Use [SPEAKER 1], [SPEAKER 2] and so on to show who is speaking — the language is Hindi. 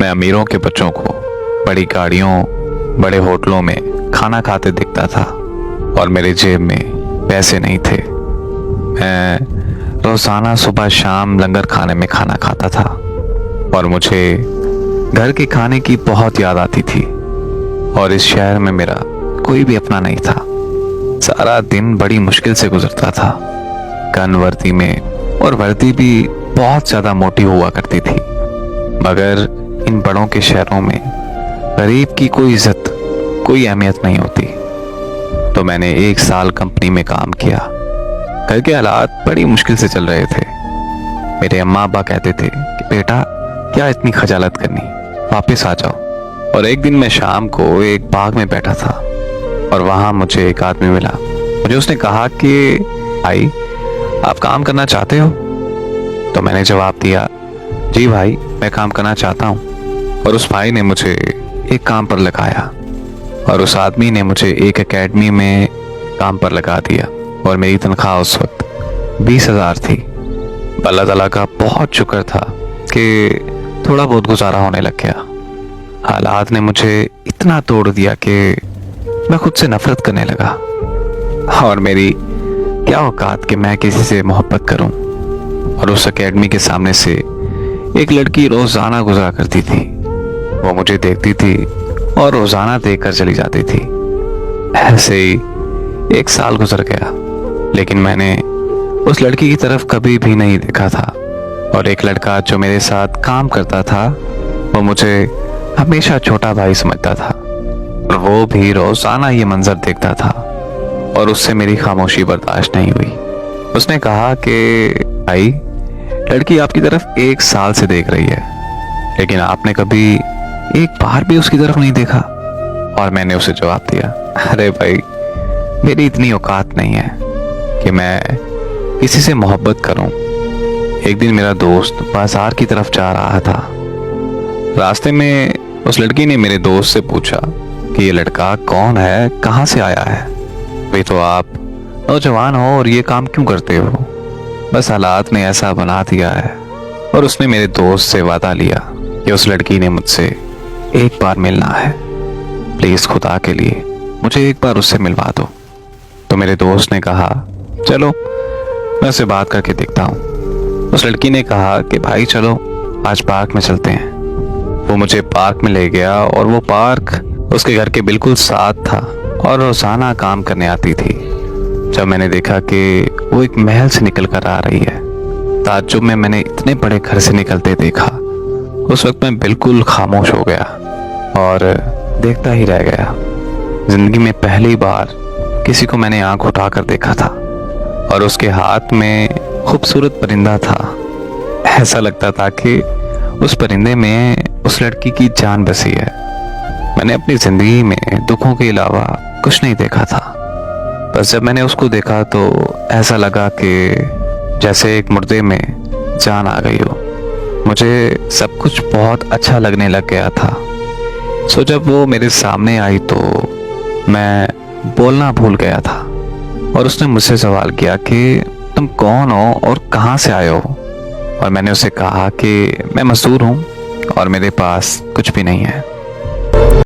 [SPEAKER 1] मैं अमीरों के बच्चों को बड़ी गाड़ियों, बड़े होटलों में खाना खाते दिखता था और मेरे जेब में पैसे नहीं थे। मैं रोज़ाना सुबह शाम लंगर खाने में खाना खाता था और मुझे घर के खाने की बहुत याद आती थी। और इस शहर में मेरा कोई भी अपना नहीं था। सारा दिन बड़ी मुश्किल से गुजरता था। गन वर्दी में, और वर्दी भी बहुत ज़्यादा मोटी हुआ करती थी। मगर इन बड़ों के शहरों में गरीब की कोई इज्जत, कोई अहमियत नहीं होती। तो मैंने 1 साल कंपनी में काम किया। घर के हालात बड़ी मुश्किल से चल रहे थे। मेरे अम्मा अब्बा कहते थे कि बेटा, क्या इतनी खजालत करनी, वापस आ जाओ। और एक दिन मैं शाम को एक बाग में बैठा था और वहाँ मुझे एक आदमी मिला। मुझे उसने कहा कि भाई, आप काम करना चाहते हो? तो मैंने जवाब दिया, जी भाई, मैं काम करना चाहता हूँ। और उस भाई ने मुझे एक काम पर लगाया और उस आदमी ने मुझे एक एकेडमी में काम पर लगा दिया और मेरी तनख्वाह उस वक्त 20,000 थी। अल्लाह ताला का बहुत शुक्र था कि थोड़ा बहुत गुजारा होने लग गया। हालात ने मुझे इतना तोड़ दिया कि मैं खुद से नफरत करने लगा और मेरी क्या औकात कि मैं किसी से मोहब्बत करूं। और उस एकेडमी के सामने से एक लड़की रोज़ाना गुजरा करती थी। वो मुझे देखती थी और रोज़ाना देखकर चली जाती थी। ऐसे ही 1 साल गुजर गया, लेकिन मैंने उस लड़की की तरफ कभी भी नहीं देखा था। और एक लड़का जो मेरे साथ काम करता था, वो मुझे हमेशा छोटा भाई समझता था और वो भी रोज़ाना ये मंजर देखता था और उससे मेरी खामोशी बर्दाश्त नहीं हुई। उसने कहा कि भाई, लड़की आपकी तरफ 1 साल से देख रही है, लेकिन आपने कभी एक बार भी उसकी तरफ नहीं देखा। और मैंने उसे जवाब दिया, अरे भाई, मेरी इतनी औकात नहीं है कि मैं किसी से मोहब्बत करूं। एक दिन मेरा दोस्त बाजार की तरफ जा रहा था। रास्ते में उस लड़की ने मेरे दोस्त से पूछा कि ये लड़का कौन है, कहाँ से आया है? भाई, तो आप नौजवान हो और ये काम क्यों करते हो? बस हालात ने ऐसा बना दिया है। और उसने मेरे दोस्त से वादा लिया कि उस लड़की ने मुझसे एक बार मिलना है। प्लीज़ खुदा के लिए मुझे एक बार उससे मिलवा दो। तो मेरे दोस्त ने कहा, चलो मैं उससे बात करके देखता हूँ। उस लड़की ने कहा कि भाई चलो, आज पार्क में चलते हैं। वो मुझे पार्क में ले गया और वो पार्क उसके घर के बिल्कुल साथ था और रोज़ाना काम करने आती थी। जब मैंने देखा कि वो एक महल से निकल कर आ रही है, ताज्जुब में मैंने इतने बड़े घर से निकलते देखा। उस वक्त मैं बिल्कुल खामोश हो गया और देखता ही रह गया। जिंदगी में पहली बार किसी को मैंने आंख उठाकर देखा था और उसके हाथ में खूबसूरत परिंदा था। ऐसा लगता था कि उस परिंदे में उस लड़की की जान बसी है। मैंने अपनी जिंदगी में दुखों के अलावा कुछ नहीं देखा था। बस जब मैंने उसको देखा तो ऐसा लगा कि जैसे एक मुर्दे में जान आ गई हो। मुझे सब कुछ बहुत अच्छा लगने लग गया था। सो जब वो मेरे सामने आई तो मैं बोलना भूल गया था और उसने मुझसे सवाल किया कि तुम कौन हो और कहाँ से आए हो? और मैंने उसे कहा कि मैं मजदूर हूँ और मेरे पास कुछ भी नहीं है।